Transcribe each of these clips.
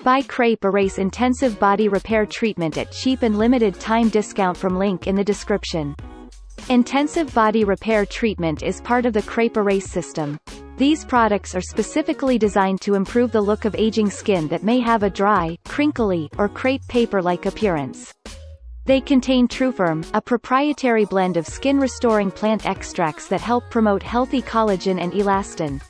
Buy Crepe Erase Intensive Body Repair Treatment at cheap and limited time discount from link in the description. Intensive body repair treatment is part of the Crepe Erase system. These products are specifically designed to improve the look of aging skin that may have a dry, crinkly, or crepe-paper-like appearance. They contain TrueFirm, a proprietary blend of skin-restoring plant extracts that help promote healthy collagen and elastin.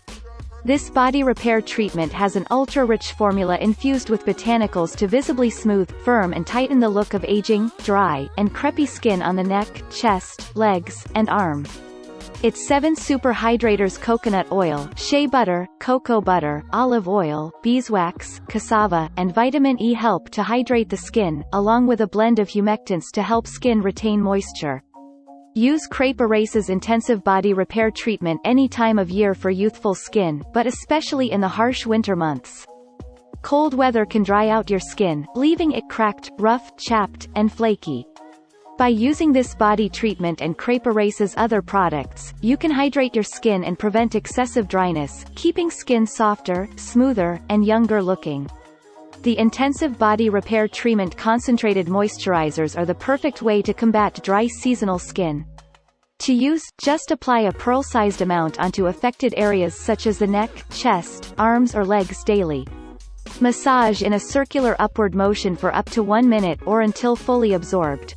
This body repair treatment has an ultra-rich formula infused with botanicals to visibly smooth, firm and tighten the look of aging, dry, and crepey skin on the neck, chest, legs, and arm. Its 7 super hydrators: coconut oil, shea butter, cocoa butter, olive oil, beeswax, cassava, and vitamin E help to hydrate the skin, along with a blend of humectants to help skin retain moisture. Use Crepe Erase's intensive body repair treatment any time of year for youthful skin, but especially in the harsh winter months. Cold weather can dry out your skin, leaving it cracked, rough, chapped, and flaky. By using this body treatment and Crepe Erase's other products, you can hydrate your skin and prevent excessive dryness, keeping skin softer, smoother, and younger looking. The intensive body repair treatment concentrated moisturizers are the perfect way to combat dry seasonal skin. To use, just apply a pearl-sized amount onto affected areas such as the neck, chest, arms or legs daily. Massage in a circular upward motion for up to 1 minute or until fully absorbed.